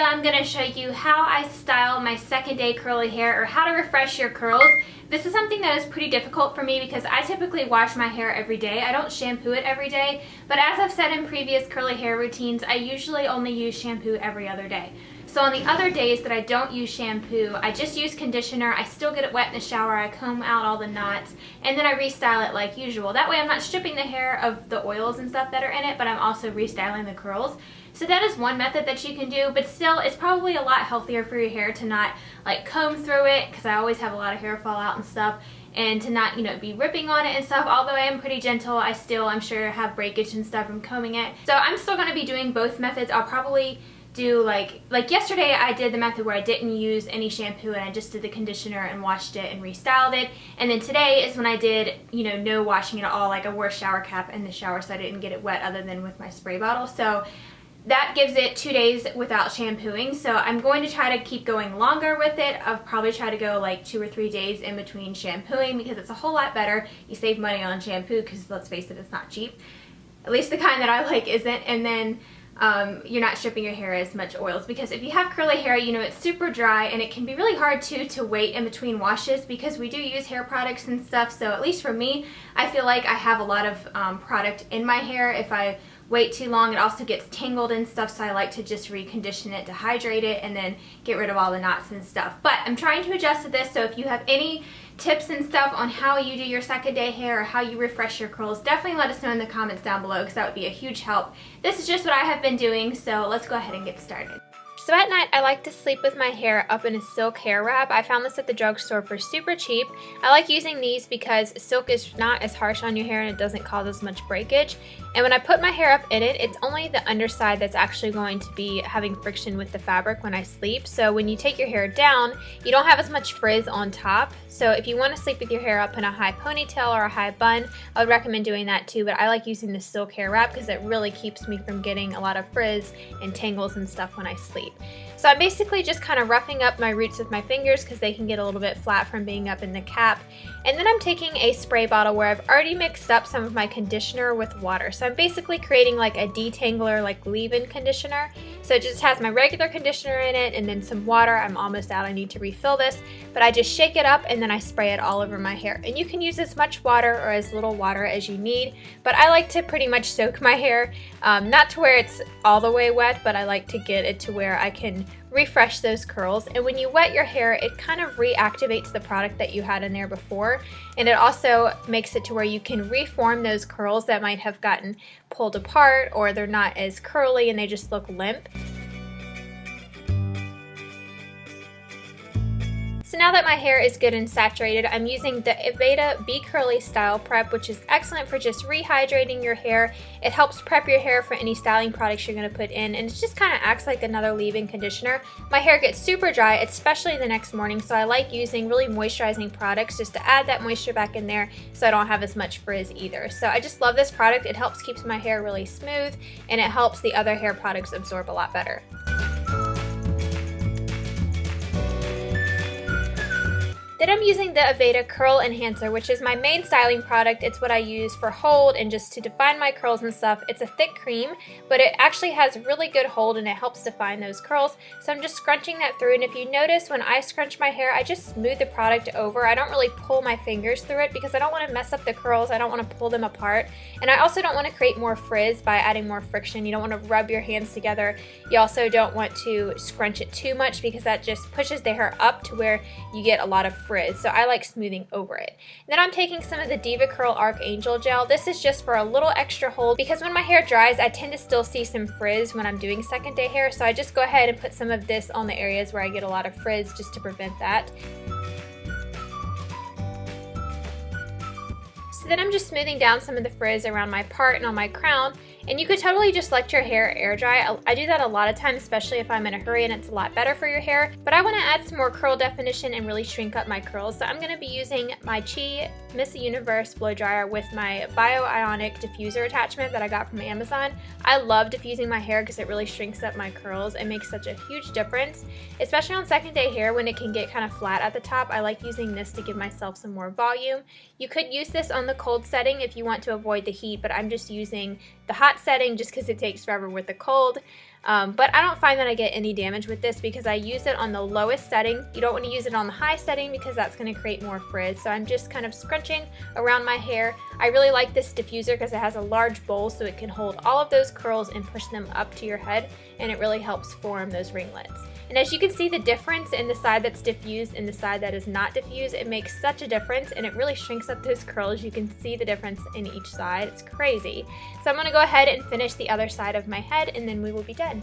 video, I'm going to show you how I style my second day curly hair, or how to refresh your curls. This is something that is pretty difficult for me because I typically wash my hair every day. I don't shampoo it every day, but as I've said in previous curly hair routines, I usually only use shampoo every other day. So on the other days that I don't use shampoo, I just use conditioner. I still get it wet in the shower. I comb out all the knots, and then I restyle it like usual. That way I'm not stripping the hair of the oils and stuff that are in it, but I'm also restyling the curls. So that is one method that you can do, but still it's probably a lot healthier for your hair to not like comb through it, because I always have a lot of hair fall out and stuff, and to not, be ripping on it and stuff. Although I am pretty gentle, I still, I'm sure, have breakage and stuff from combing it. So I'm still going to be doing both methods. I'll probably do like yesterday I did the method where I didn't use any shampoo and I just did the conditioner and washed it and restyled it. And then today is when I did, no washing at all. Like I wore a shower cap in the shower so I didn't get it wet other than with my spray bottle. So that gives it 2 days without shampooing. So I'm going to try to keep going longer with it. I'll probably try to go like 2 or 3 days in between shampooing, because it's a whole lot better. You save money on shampoo because, let's face it, it's not cheap. At least the kind that I like isn't. And then you're not stripping your hair as much oils, because if you have curly hair, it's super dry, and it can be really hard to wait in between washes, because we do use hair products and stuff. So at least for me, I feel like I have a lot of product in my hair. If I wait too long, it also gets tangled and stuff, so I like to just recondition it to hydrate it and then get rid of all the knots and stuff. But I'm trying to adjust to this, so if you have any tips and stuff on how you do your second day hair or how you refresh your curls, definitely let us know in the comments down below, because that would be a huge help. This is just what I have been doing, so let's go ahead and get started. So at night, I like to sleep with my hair up in a silk hair wrap. I found this at the drugstore for super cheap. I like using these because silk is not as harsh on your hair and it doesn't cause as much breakage. And when I put my hair up in it, it's only the underside that's actually going to be having friction with the fabric when I sleep. So when you take your hair down, you don't have as much frizz on top. So if you want to sleep with your hair up in a high ponytail or a high bun, I would recommend doing that too. But I like using the silk hair wrap because it really keeps me from getting a lot of frizz and tangles and stuff when I sleep. So I'm basically just kind of roughing up my roots with my fingers because they can get a little bit flat from being up in the cap. And then I'm taking a spray bottle where I've already mixed up some of my conditioner with water. So I'm basically creating like a detangler, like leave-in conditioner. So it just has my regular conditioner in it and then some water. I'm almost out, I need to refill this. But I just shake it up and then I spray it all over my hair. And you can use as much water or as little water as you need. But I like to pretty much soak my hair, not to where it's all the way wet, but I like to get it to where I can refresh those curls. And when you wet your hair, it kind of reactivates the product that you had in there before, and it also makes it to where you can reform those curls that might have gotten pulled apart, or they're not as curly and they just look limp. So now that my hair is good and saturated, I'm using the Aveda Be Curly Style Prep, which is excellent for just rehydrating your hair. It helps prep your hair for any styling products you're going to put in, and it just kind of acts like another leave-in conditioner. My hair gets super dry, especially the next morning, so I like using really moisturizing products just to add that moisture back in there so I don't have as much frizz either. So I just love this product. It helps keep my hair really smooth, and it helps the other hair products absorb a lot better. Then I'm using the Aveda Curl Enhancer, which is my main styling product. It's what I use for hold and just to define my curls and stuff. It's a thick cream, but it actually has really good hold and it helps define those curls. So I'm just scrunching that through, and if you notice, when I scrunch my hair, I just smooth the product over. I don't really pull my fingers through it because I don't want to mess up the curls. I don't want to pull them apart. And I also don't want to create more frizz by adding more friction. You don't want to rub your hands together. You also don't want to scrunch it too much because that just pushes the hair up to where you get a lot of frizz. So I like smoothing over it. Then I'm taking some of the DevaCurl Archangel Gel. This is just for a little extra hold, because when my hair dries, I tend to still see some frizz when I'm doing second day hair. So I just go ahead and put some of this on the areas where I get a lot of frizz just to prevent that. So then I'm just smoothing down some of the frizz around my part and on my crown. And you could totally just let your hair air dry. I do that a lot of times, especially if I'm in a hurry and it's a lot better for your hair. But I want to add some more curl definition and really shrink up my curls. So I'm going to be using my Chi Miss Universe blow dryer with my Bio-Ionic diffuser attachment that I got from Amazon. I love diffusing my hair because it really shrinks up my curls. It makes such a huge difference, especially on second day hair when it can get kind of flat at the top. I like using this to give myself some more volume. You could use this on the cold setting if you want to avoid the heat, but I'm just using the hot hot setting just because it takes forever with the cold. But I don't find that I get any damage with this because I use it on the lowest setting. You don't want to use it on the high setting because that's going to create more frizz. So I'm just kind of scrunching around my hair. I really like this diffuser because it has a large bowl so it can hold all of those curls and push them up to your head, and it really helps form those ringlets. And as you can see the difference in the side that's diffused and the side that is not diffused, it makes such a difference and it really shrinks up those curls. You can see the difference in each side. It's crazy. So I'm going to go ahead and finish the other side of my head and then we will be done.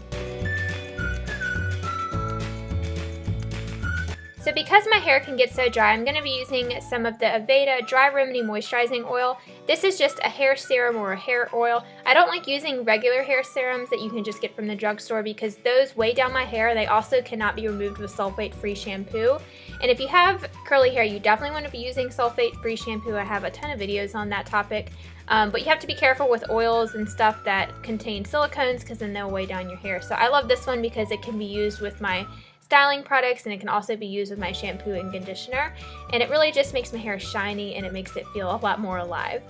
So because my hair can get so dry, I'm going to be using some of the Aveda Dry Remedy Moisturizing Oil. This is just a hair serum or a hair oil. I don't like using regular hair serums that you can just get from the drugstore because those weigh down my hair. They also cannot be removed with sulfate-free shampoo. And if you have curly hair, you definitely want to be using sulfate-free shampoo. I have a ton of videos on that topic. But you have to be careful with oils and stuff that contain silicones because then they'll weigh down your hair. So I love this one because it can be used with my styling products and it can also be used with my shampoo and conditioner, and it really just makes my hair shiny and it makes it feel a lot more alive.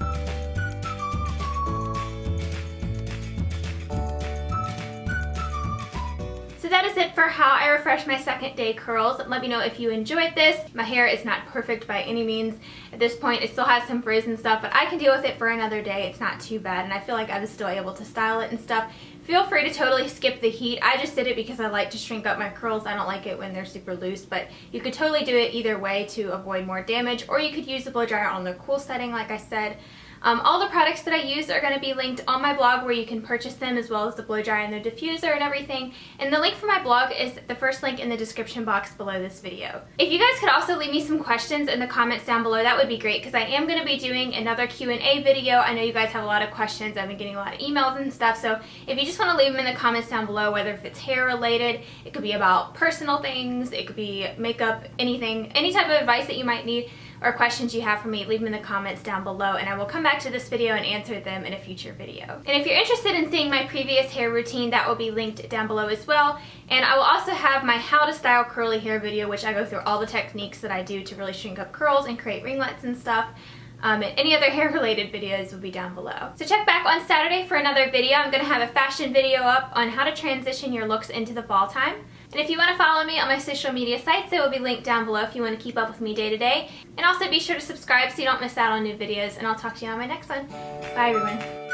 So that is it for how I refresh my second day curls. Let me know if you enjoyed this. My hair is not perfect by any means. At this point it still has some frizz and stuff, but I can deal with it for another day. It's not too bad and I feel like I was still able to style it and stuff. Feel free to totally skip the heat. I just did it because I like to shrink up my curls. I don't like it when they're super loose, but you could totally do it either way to avoid more damage, or you could use the blow dryer on the cool setting like I said. All the products that I use are going to be linked on my blog where you can purchase them, as well as the blow dryer and the diffuser and everything. And the link for my blog is the first link in the description box below this video. If you guys could also leave me some questions in the comments down below, that would be great because I am going to be doing another Q&A video. I know you guys have a lot of questions. I've been getting a lot of emails and stuff, so if you just want to leave them in the comments down below, whether if it's hair related, it could be about personal things, it could be makeup, anything, any type of advice that you might need or questions you have for me, leave them in the comments down below and I will come back to this video and answer them in a future video. And if you're interested in seeing my previous hair routine, that will be linked down below as well. And I will also have my how to style curly hair video, which I go through all the techniques that I do to really shrink up curls and create ringlets and stuff. And any other hair related videos will be down below. So check back on Saturday for another video. I'm going to have a fashion video up on how to transition your looks into the fall time. And if you want to follow me on my social media sites, they will be linked down below if you want to keep up with me day to day. And also be sure to subscribe so you don't miss out on new videos, and I'll talk to you on my next one. Bye everyone.